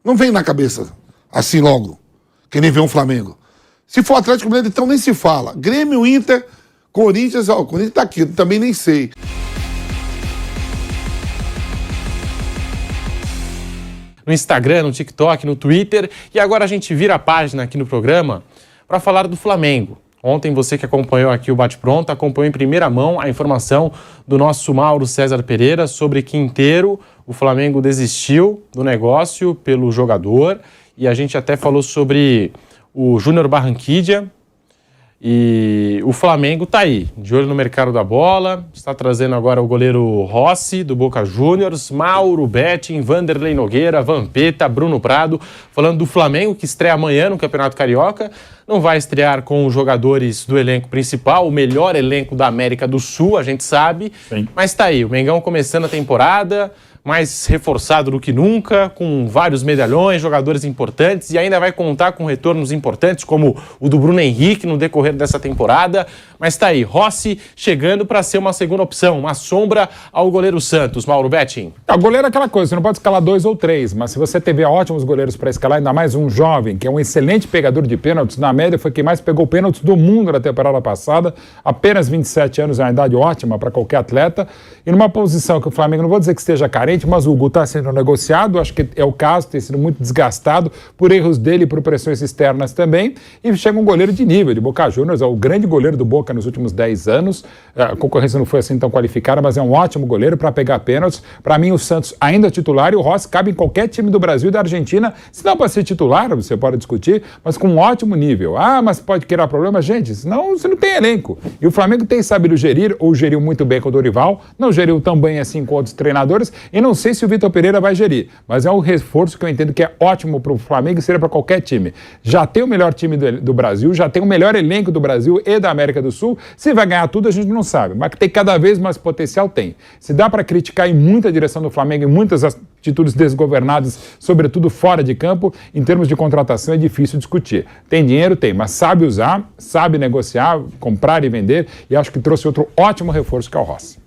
Não vem na cabeça, assim logo, que nem vê um Flamengo. Se for Atlético Mineiro, então nem se fala. Grêmio, Inter, Corinthians, o Corinthians tá aqui, também nem sei. No Instagram, no TikTok, no Twitter. E agora a gente vira a página aqui no programa para falar do Flamengo. Ontem você que acompanhou aqui o Bate Pronto, acompanhou em primeira mão a informação do nosso Mauro César Pereira sobre que inteiro o Flamengo desistiu do negócio pelo jogador. E a gente até falou sobre o Júnior Barranquilla. E o Flamengo tá aí, de olho no mercado da bola, está trazendo agora o goleiro Rossi, do Boca Juniors, Mauro Betting, Vanderlei Nogueira, Vampeta, Bruno Prado, falando do Flamengo, que estreia amanhã no Campeonato Carioca, não vai estrear com os jogadores do elenco principal, o melhor elenco da América do Sul, a gente sabe, sim, mas tá aí, o Mengão começando a temporada, mais reforçado do que nunca, com vários medalhões, jogadores importantes, e ainda vai contar com retornos importantes, como o do Bruno Henrique no decorrer dessa temporada. Mas tá aí, Rossi chegando para ser uma segunda opção, uma sombra ao goleiro Santos. Mauro Betting. O goleiro é aquela coisa, você não pode escalar 2 ou 3, mas se você tiver ótimos goleiros para escalar, ainda mais um jovem, que é um excelente pegador de pênaltis, na média foi quem mais pegou pênaltis do mundo na temporada passada, apenas 27 anos é uma idade ótima para qualquer atleta, e numa posição que o Flamengo, não vou dizer que esteja carente, mas o Hugo está sendo negociado, acho que é o caso, tem sido muito desgastado por erros dele e por pressões externas também, e chega um goleiro de nível, de Boca Juniors, é o grande goleiro do Boca nos últimos 10 anos, a concorrência não foi assim tão qualificada, mas é um ótimo goleiro para pegar pênaltis. Para mim o Santos ainda é titular e o Rossi cabe em qualquer time do Brasil e da Argentina, se não para ser titular, você pode discutir, mas com um ótimo nível. Ah, mas pode criar problema, gente, senão você não tem elenco. E o Flamengo tem sabido gerir, ou geriu muito bem com o Dorival, não geriu tão bem assim com outros treinadores, e não sei se o Vitor Pereira vai gerir, mas é um reforço que eu entendo que é ótimo para o Flamengo e seria para qualquer time. Já tem o melhor time do Brasil, já tem o melhor elenco do Brasil e da América do Sul. Se vai ganhar tudo, a gente não sabe, mas que tem cada vez mais potencial, tem. Se dá para criticar em muita direção do Flamengo, em muitas atitudes desgovernadas, sobretudo fora de campo, em termos de contratação é difícil discutir. Tem dinheiro? Tem, mas sabe usar, sabe negociar, comprar e vender, e acho que trouxe outro ótimo reforço que é o Rossi.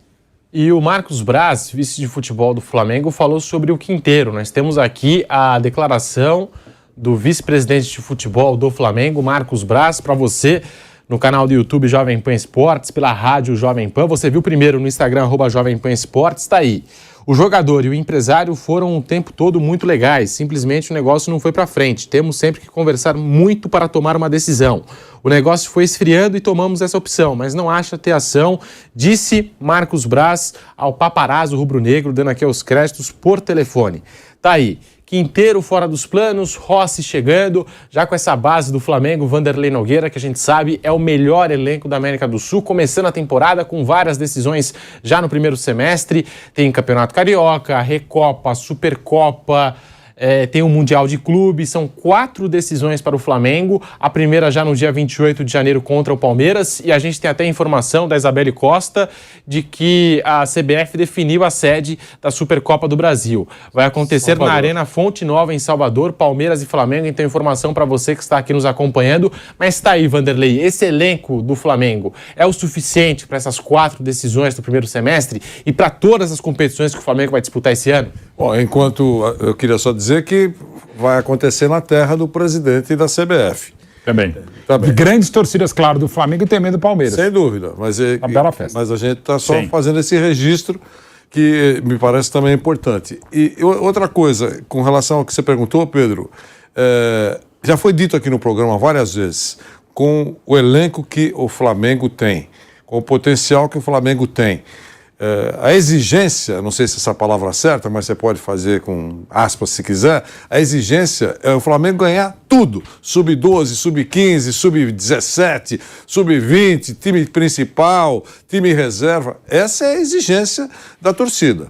E o Marcos Braz, vice de futebol do Flamengo, falou sobre o Quinteiro. Nós temos aqui a declaração do vice-presidente de futebol do Flamengo, Marcos Braz, para você no canal do YouTube Jovem Pan Esportes, pela rádio Jovem Pan. Você viu primeiro no Instagram, @Jovem Pan Esportes, está aí. O jogador e o empresário foram o tempo todo muito legais, simplesmente o negócio não foi para frente. Temos sempre que conversar muito para tomar uma decisão. O negócio foi esfriando e tomamos essa opção, mas não acha ter ação, disse Marcos Braz ao paparazzo rubro-negro, dando aqui os créditos por telefone. Tá aí. Quinteiro fora dos planos, Rossi chegando, já com essa base do Flamengo, Vanderlei Nogueira, que a gente sabe é o melhor elenco da América do Sul, começando a temporada com várias decisões já no primeiro semestre. Tem Campeonato Carioca, Recopa, Supercopa, tem o Mundial de Clubes, são 4 decisões para o Flamengo, a primeira já no dia 28 de janeiro contra o Palmeiras, e a gente tem até informação da Isabelle Costa de que a CBF definiu a sede da Supercopa do Brasil. Vai acontecer na Arena Fonte Nova, em Salvador, Palmeiras e Flamengo, então informação para você que está aqui nos acompanhando. Mas está aí, Vanderlei, esse elenco do Flamengo é o suficiente para essas 4 decisões do primeiro semestre e para todas as competições que o Flamengo vai disputar esse ano? Bom, eu queria só dizer que vai acontecer na terra do presidente da CBF. Também. De grandes torcidas, claro, do Flamengo e também do Palmeiras. Sem dúvida. Mas bela festa. Mas a gente está só fazendo esse registro que me parece também importante. E outra coisa, com relação ao que você perguntou, Pedro, já foi dito aqui no programa várias vezes, com o elenco que o Flamengo tem, com o potencial que o Flamengo tem. A exigência, não sei se essa palavra é certa, mas você pode fazer com aspas se quiser, a exigência é o Flamengo ganhar tudo, sub-12, sub-15, sub-17, sub-20, time principal, time reserva, essa é a exigência da torcida.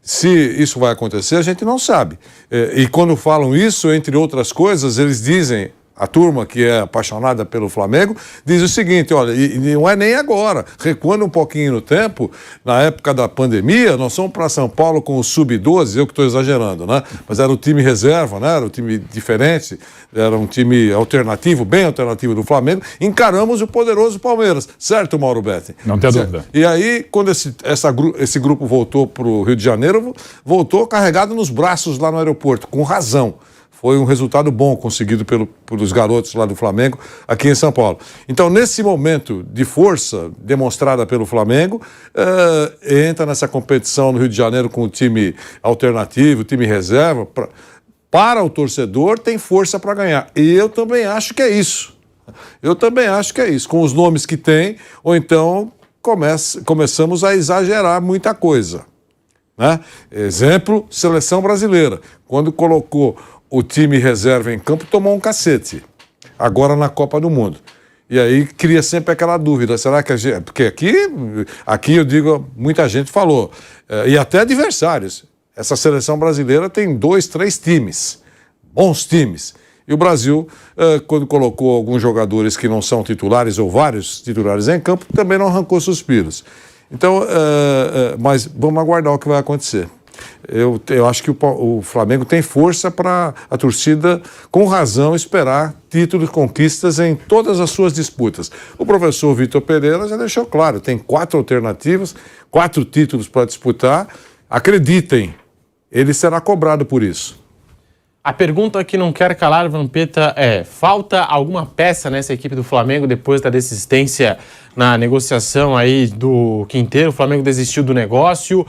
Se isso vai acontecer, a gente não sabe. E quando falam isso, entre outras coisas, eles dizem a turma que é apaixonada pelo Flamengo, diz o seguinte, olha, e não é nem agora, recuando um pouquinho no tempo, na época da pandemia, nós fomos para São Paulo com o Sub-12, eu que estou exagerando, né? Mas era o time reserva, né? Era um time diferente, era um time alternativo, bem alternativo do Flamengo, encaramos o poderoso Palmeiras, certo, Mauro Betti? Não tem dúvida. E aí, quando esse grupo voltou para o Rio de Janeiro, voltou carregado nos braços lá no aeroporto, com razão. Foi um resultado bom conseguido pelos garotos lá do Flamengo aqui em São Paulo. Então, nesse momento de força demonstrada pelo Flamengo, entra nessa competição no Rio de Janeiro com o time alternativo, o time reserva. Para o torcedor, tem força para ganhar. E eu também acho que é isso. Com os nomes que tem, ou então começamos a exagerar muita coisa. Né? Exemplo, seleção brasileira. Quando colocou o time reserva em campo, tomou um cacete. Agora na Copa do Mundo. E aí cria sempre aquela dúvida, será que a gente... Porque aqui eu digo, muita gente falou, e até adversários. Essa seleção brasileira tem 2, 3 times, bons times. E o Brasil, quando colocou alguns jogadores que não são titulares, ou vários titulares em campo, também não arrancou suspiros. Então, mas vamos aguardar o que vai acontecer. Eu acho que o Flamengo tem força para a torcida, com razão, esperar títulos e conquistas em todas as suas disputas. O professor Vitor Pereira já deixou claro, tem 4 alternativas, 4 títulos para disputar. Acreditem, ele será cobrado por isso. A pergunta que não quer calar, Vampeta, falta alguma peça nessa equipe do Flamengo depois da desistência na negociação aí do Quinteiro? O Flamengo desistiu do negócio.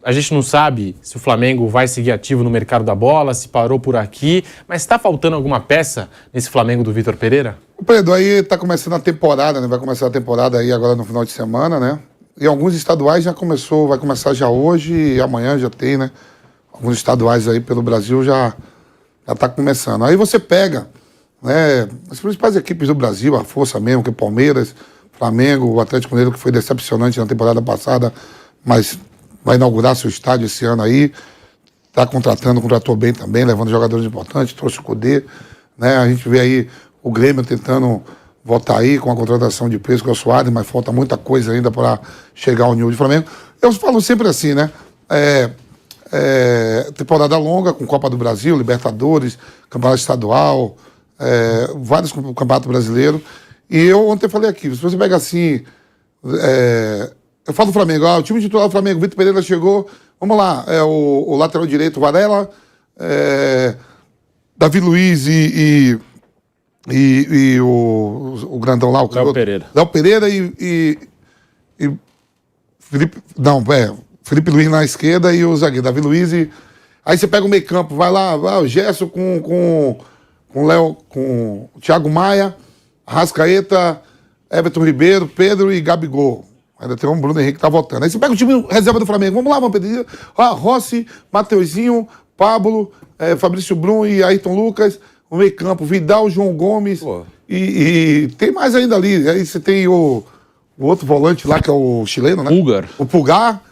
A gente não sabe se o Flamengo vai seguir ativo no mercado da bola, se parou por aqui, mas está faltando alguma peça nesse Flamengo do Vitor Pereira? O Pedro, aí está começando a temporada, né? Vai começar a temporada aí agora no final de semana, né? E alguns estaduais já começou, vai começar já hoje e amanhã já tem, né? Alguns estaduais aí pelo Brasil já está começando. Aí você pega, né, as principais equipes do Brasil, a força mesmo, que é Palmeiras, Flamengo, o Atlético Mineiro, que foi decepcionante na temporada passada, mas vai inaugurar seu estádio esse ano aí, está contratou bem também, levando jogadores importantes, trouxe o Cudê, né? A gente vê aí o Grêmio tentando voltar aí com a contratação de peso com o Suárez, mas falta muita coisa ainda para chegar ao nível de Flamengo. Eu falo sempre assim, né? Temporada longa, com Copa do Brasil, Libertadores, Campeonato Estadual, vários campeonatos brasileiros. E eu ontem falei aqui, se você pega assim... eu falo do Flamengo, o time titular do Flamengo, Vitor Pereira chegou, vamos lá, o lateral direito, Varela, Davi Luiz e o grandão lá, o Léo Pereira. Léo Pereira e Felipe Luiz na esquerda e o zagueiro, Davi Luiz e... Aí você pega o meio campo, vai lá, o Gerson com o Léo, com o Thiago Maia, Arrascaeta, Everton Ribeiro, Pedro e Gabigol. Ainda tem um Bruno Henrique que tá voltando. Aí você pega o time reserva do Flamengo. Vamos lá, vamos pedir. Rossi, Mateuzinho, Pablo, Fabrício Brum e Ayrton Lucas. O meio campo, Vidal, João Gomes. E tem mais ainda ali. Aí você tem o outro volante lá, que é o chileno, né? Pulgar. O Pulgar.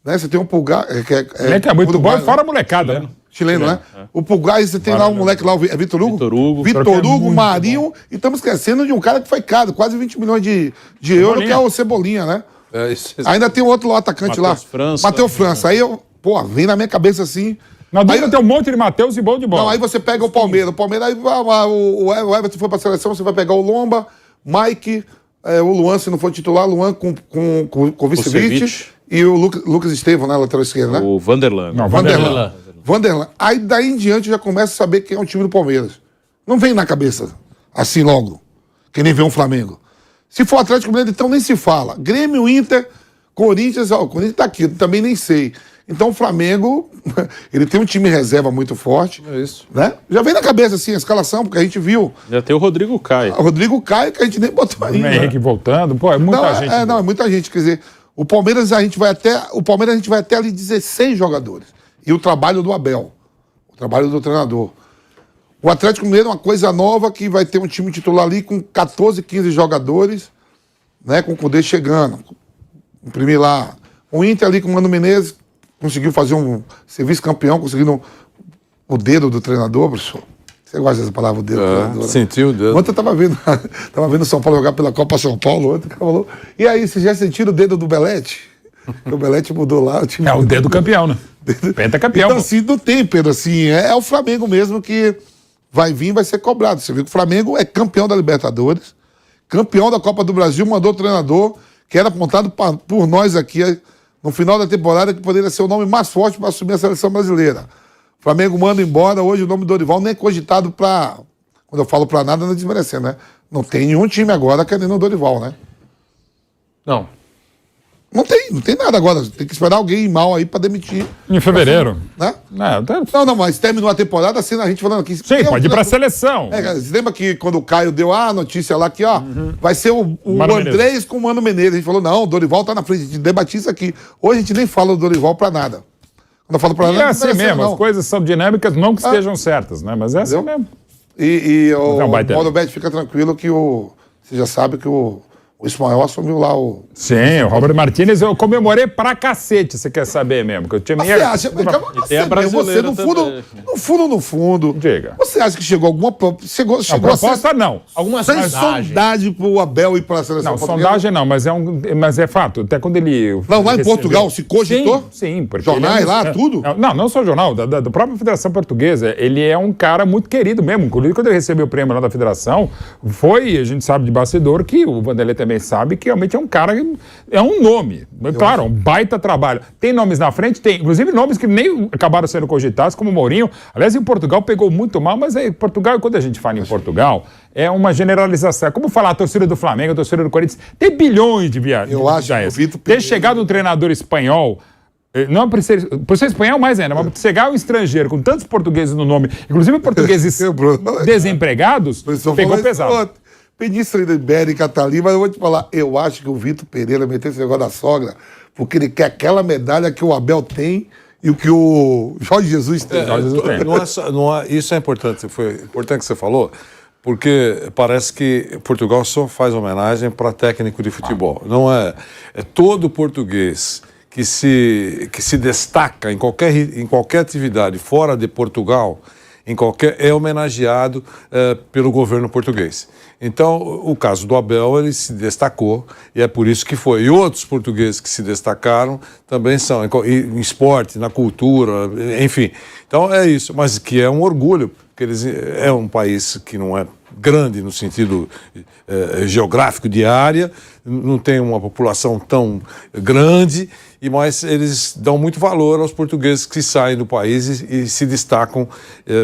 Né? Você tem um Pulgar. Que é muito bom, fora a molecada, né? Chileno, né? O Pulgar, e você tem lá um moleque lá, é Vitor Hugo? Vitor Hugo, Marinho, e estamos esquecendo de um cara que foi caro, quase 20 milhões de euros, que é o Cebolinha, né? Ainda tem outro atacante lá, Matheus França. Aí vem na minha cabeça assim. Aí tem um monte de Matheus e bom de bola. Não, aí você pega o Palmeiras. O Palmeiras, aí o Everton foi pra seleção, você vai pegar o Lomba, Mike, o Luan, se não for titular, Luan com o Vicevic e o Lucas Estevam, né, lateral esquerdo, né? O Vanderlan. Não, Vanderlan. Aí daí em diante já começa a saber quem é o time do Palmeiras. Não vem na cabeça, assim logo, que nem vê um Flamengo. Se for Atlético Mineiro, então nem se fala. Grêmio, Inter, Corinthians, o Corinthians tá aqui, também nem sei. Então o Flamengo, ele tem um time reserva muito forte. É isso. Né? Já vem na cabeça assim a escalação, porque a gente viu. Já tem o Rodrigo Caio. O Rodrigo Caio, que a gente nem botou ainda. O Henrique voltando, é muita gente. É muita gente, quer dizer, o Palmeiras a gente vai até ali 16 jogadores. E o trabalho do Abel, o trabalho do treinador. O Atlético Mineiro é uma coisa nova que vai ter um time titular ali com 14, 15 jogadores, né, com o Cudê chegando. Imprimir lá. O Inter ali com o Mano Menezes conseguiu fazer um serviço campeão, conseguindo o dedo do treinador, professor. Você gosta dessa palavra, o dedo? Sentiu o dedo. Ontem eu tava vendo o São Paulo jogar pela Copa São Paulo, ontem o cara falou. E aí, vocês já sentiram o dedo do Belete? O Belete mudou lá. O time É o dedo campeão, né? Pentacampeão. Então, assim, não tem, Pedro, assim, é o Flamengo mesmo que vai vir e vai ser cobrado. Você viu que o Flamengo é campeão da Libertadores, campeão da Copa do Brasil, mandou o treinador que era apontado por nós aqui no final da temporada, que poderia ser o nome mais forte para assumir a seleção brasileira. O Flamengo manda embora, hoje o nome do Dorival nem é cogitado para... Quando eu falo para nada, não é desmerecendo, né? Não tem nenhum time agora querendo o Dorival, né? Não. Não tem nada agora. Tem que esperar alguém mal aí para demitir. Em fevereiro. Né? Não, Mas terminou a temporada assim, a gente falando aqui... Sim, pode ir para a seleção. Você lembra que quando o Caio deu a notícia lá que, vai ser o Andrés com o Mano Menezes. A gente falou, não, o Dorival tá na frente, a gente debatia isso aqui. Hoje a gente nem fala do Dorival para nada. Quando eu falo para nada, é assim mesmo, não. as coisas são dinâmicas, não que estejam certas, né? Mas é assim mesmo. E o Mauro Betti, fica tranquilo que você já sabe que o Ismael assumiu lá o... Sim, o Robert Martinez eu comemorei pra cacete, você quer saber mesmo? Que eu tinha Você acha... No fundo... Diga. Você acha que chegou alguma... Chegou proposta não. Alguma sondagem pro Abel ir pra seleção Não, portuguesa? sondagem não, mas é fato. Até quando ele... Não, lá em Portugal se cogitou? Sim, porque jornais lá, tudo? Não só jornal, da própria Federação Portuguesa. Ele é um cara muito querido mesmo. Inclusive, quando ele recebeu o prêmio lá da Federação, a gente sabe de bastidor, que o Vanderlei também sabe que realmente é um cara, é um nome. Claro, é um baita trabalho. Tem nomes na frente? Tem. Inclusive nomes que nem acabaram sendo cogitados, como o Mourinho. Aliás, em Portugal pegou muito mal, mas Portugal, quando a gente fala em Portugal, é uma generalização. É como falar a torcida do Flamengo, a torcida do Corinthians. Tem bilhões de viagens. Eu acho que o Vitor Ter chegado um treinador espanhol, não por ser espanhol mais ainda, mas chegar um estrangeiro com tantos portugueses no nome, inclusive portugueses desempregados, pegou pesado. Península Ibérica tá ali, mas eu vou te falar, eu acho que o Vitor Pereira meteu esse negócio da sogra, porque ele quer aquela medalha que o Abel tem e o que o Jorge Jesus tem. Isso é importante, foi importante que você falou, porque parece que Portugal só faz homenagem para técnico de futebol. Não é todo português que se destaca em qualquer atividade fora de Portugal, é homenageado pelo governo português. Então, o caso do Abel, ele se destacou e é por isso que foi. E outros portugueses que se destacaram também são, em esporte, na cultura, enfim. Então, é isso, mas que é um orgulho, porque é um país que não é grande no sentido geográfico de área, não tem uma população tão grande, mas eles dão muito valor aos portugueses que saem do país e se destacam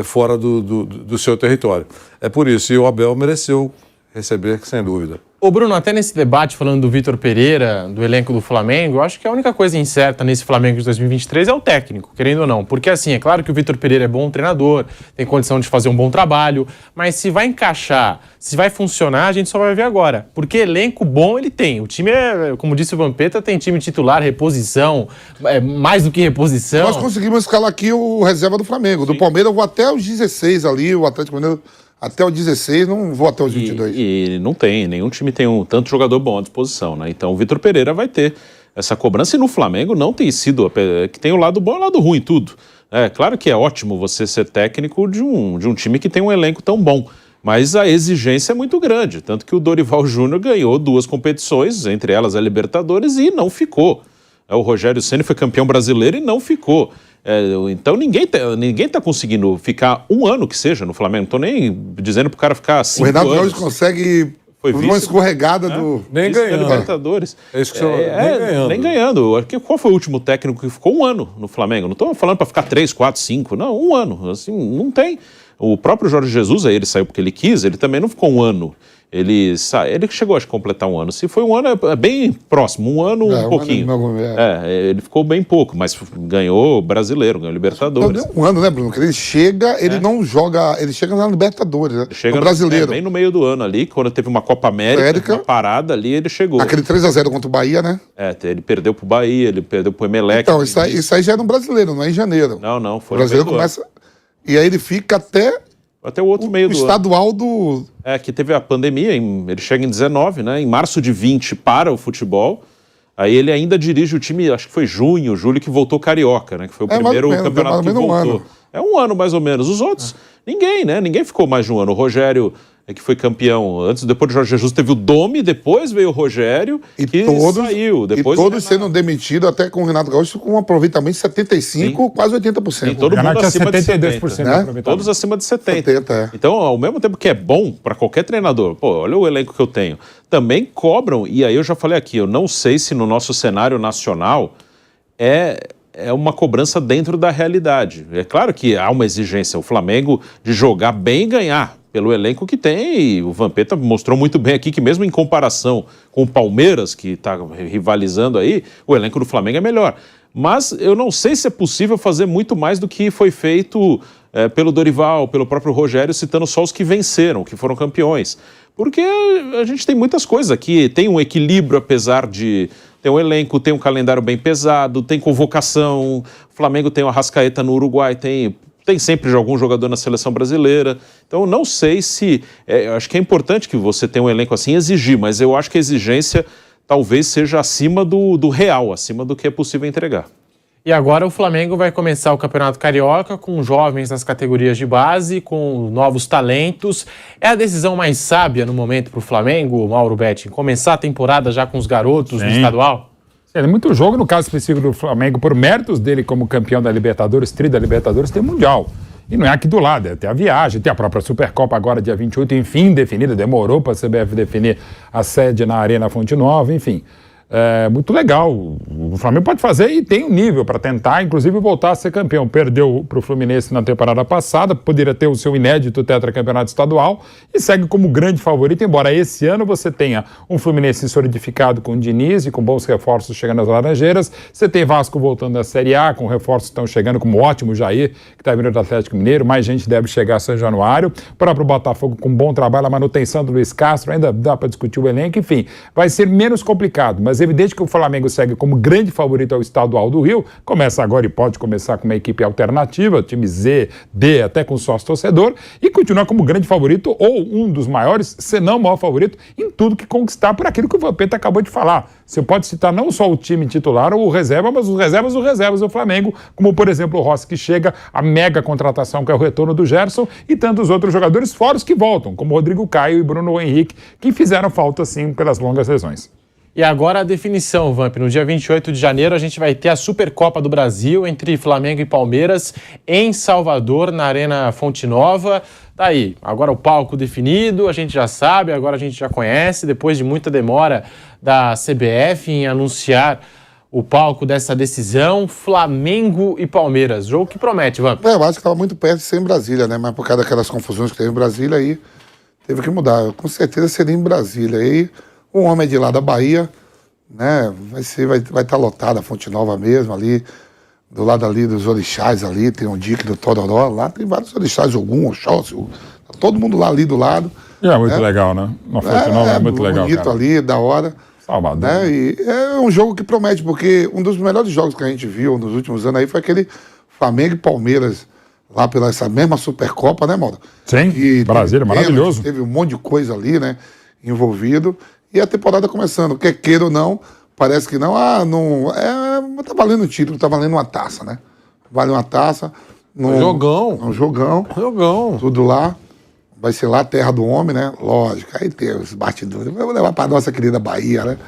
fora do seu território. É por isso, e o Abel mereceu receber, sem dúvida. Ô Bruno, até nesse debate falando do Vitor Pereira, do elenco do Flamengo, eu acho que a única coisa incerta nesse Flamengo de 2023 é o técnico, querendo ou não. Porque assim, é claro que o Vitor Pereira é bom treinador, tem condição de fazer um bom trabalho, mas se vai encaixar, se vai funcionar, a gente só vai ver agora. Porque elenco bom ele tem. O time como disse o Vampeta, tem time titular, reposição, mais do que reposição. Nós conseguimos escalar aqui o reserva do Flamengo. Sim. Do Palmeiras eu vou até os 16 ali, o Atlético Mineiro... Até o 16, não vou até os 22. E não tem, nenhum time tem tanto jogador bom à disposição, né? Então o Vitor Pereira vai ter essa cobrança e no Flamengo não tem sido, que tem o lado bom e o lado ruim, tudo. É claro que é ótimo você ser técnico de um time que tem um elenco tão bom, mas a exigência é muito grande, tanto que o Dorival Júnior ganhou 2 competições, entre elas a Libertadores, e não ficou. O Rogério Ceni foi campeão brasileiro e não ficou. Então ninguém tá conseguindo ficar um ano que seja no Flamengo. Não tô nem dizendo pro cara ficar 5 anos. O Renato Gaúcho consegue uma escorregada do... Nem ganhando. Libertadores. É isso que você nem ganhando. Qual foi o último técnico que ficou um ano no Flamengo? Não tô falando para ficar 3, 4, 5. Não, um ano. Assim, não tem. O próprio Jorge Jesus, aí ele saiu porque ele quis, ele também não ficou um ano. Ele chegou a completar um ano. Se foi um ano, é bem próximo. Um ano, um pouquinho. Ele ficou bem pouco, mas ganhou brasileiro, ganhou Libertadores. Um ano, né, Bruno? Porque ele chega, ele não joga... Ele chega na Libertadores, né? Chega no brasileiro. Bem no meio do ano ali, quando teve uma Copa América, uma parada ali, ele chegou. Aquele 3-0 contra o Bahia, né? Ele perdeu pro Bahia, ele perdeu pro Emelec. Então, isso aí já é no brasileiro, não é em janeiro. Não, foi o brasileiro começa... E aí ele fica até o outro meio do estadual do... que teve a pandemia, ele chega em 19, né? Em março de 20 para o futebol, Aí ele ainda dirige o time, acho que foi junho, julho, que voltou Carioca, né? Que foi o primeiro mais ou menos, campeonato que voltou. ano. É um ano mais ou menos. Os outros, ninguém, né? Ninguém ficou mais de um ano. O Rogério, que foi campeão antes, depois do Jorge Jesus, teve o Domi, depois veio o Rogério, que saiu. Depois e todos sendo demitidos, até com o Renato Gaúcho, com um aproveitamento de 75%, quase 80%. E todo mundo acima de 72%, 70%. né? Todos acima de 70%. 70, é. Então, ao mesmo tempo que é bom para qualquer treinador, pô, olha o elenco que eu tenho, também cobram, e aí eu já falei aqui, eu não sei se no nosso cenário nacional é uma cobrança dentro da realidade. É claro que há uma exigência, o Flamengo, de jogar bem e ganhar, pelo elenco que tem, e o Vampeta mostrou muito bem aqui que mesmo em comparação com o Palmeiras, que está rivalizando aí, o elenco do Flamengo é melhor. Mas eu não sei se é possível fazer muito mais do que foi feito pelo Dorival, pelo próprio Rogério, citando só os que venceram, que foram campeões. Porque a gente tem muitas coisas aqui, tem um equilíbrio apesar de ter um elenco, tem um calendário bem pesado, tem convocação, o Flamengo tem o Arrascaeta no Uruguai, tem sempre algum jogador na seleção brasileira. Então, não sei se... eu acho que é importante que você tenha um elenco assim exigir, mas eu acho que a exigência talvez seja acima do real, acima do que é possível entregar. E agora o Flamengo vai começar o Campeonato Carioca com jovens nas categorias de base, com novos talentos. É a decisão mais sábia no momento para o Flamengo, Mauro Betting, começar a temporada já com os garotos do estadual? É muito jogo, no caso específico do Flamengo, por méritos dele como campeão da Libertadores, tri da Libertadores, tem Mundial. E não é aqui do lado, é até a viagem, tem a própria Supercopa agora, dia 28, enfim, definida, demorou para a CBF definir a sede na Arena Fonte Nova, enfim. É muito legal. O Flamengo pode fazer e tem um nível para tentar, inclusive, voltar a ser campeão. Perdeu para o Fluminense na temporada passada, poderia ter o seu inédito tetracampeonato estadual e segue como grande favorito, embora esse ano você tenha um Fluminense solidificado com o Diniz e com bons reforços chegando às Laranjeiras. Você tem Vasco voltando da Série A, com reforços que estão chegando, como o ótimo Jair, que está vindo do Atlético Mineiro. Mais gente deve chegar a São Januário. O próprio Botafogo com bom trabalho, a manutenção do Luiz Castro, ainda dá para discutir o elenco. Enfim, vai ser menos complicado, mas evidente que o Flamengo segue como grande favorito ao estadual do Rio, começa agora e pode começar com uma equipe alternativa, time Z, D, até com sócio torcedor, e continua como grande favorito ou um dos maiores, se não o maior favorito, em tudo que conquistar por aquilo que o Vampeta acabou de falar. Você pode citar não só o time titular ou o reserva, mas os reservas do Flamengo, como por exemplo o Rossi, que chega, a mega contratação que é o retorno do Gerson, e tantos outros jogadores fora os que voltam, como Rodrigo Caio e Bruno Henrique, que fizeram falta sim pelas longas lesões. E agora a definição, Vamp. No dia 28 de janeiro a gente vai ter a Supercopa do Brasil entre Flamengo e Palmeiras em Salvador, na Arena Fonte Nova. Tá aí, agora o palco definido, a gente já sabe, agora a gente já conhece, depois de muita demora da CBF em anunciar o palco dessa decisão, Flamengo e Palmeiras. Jogo que promete, Vamp. Eu acho que estava muito perto de ser em Brasília, né? Mas por causa daquelas confusões que teve em Brasília, aí teve que mudar. Com certeza seria em Brasília. Aí o homem de lá da Bahia, né? Vai estar lotada a Fonte Nova mesmo, ali, do lado ali dos orixás ali, tem um dique do Tororó, lá tem vários orixás, Ogum, Oxóssi, tá todo mundo lá ali do lado. E é muito legal, né? Uma Fonte Nova é muito legal, bonito cara. ali, da hora. Salvador. Né? E é um jogo que promete, porque um dos melhores jogos que a gente viu nos últimos anos aí foi aquele Flamengo e Palmeiras, lá pela essa mesma Supercopa, né, Mauro? Sim, E Brasília, maravilhoso. Teve um monte de coisa ali, né, envolvido. E a temporada começando, quer queira ou não, parece que não, tá valendo o título, tá valendo uma taça, né? Vale uma taça. Jogão. Um jogão. Jogão. Tudo lá. Vai ser lá a terra do homem, né? Lógico. Aí tem os batidores. Vamos levar pra nossa querida Bahia, né?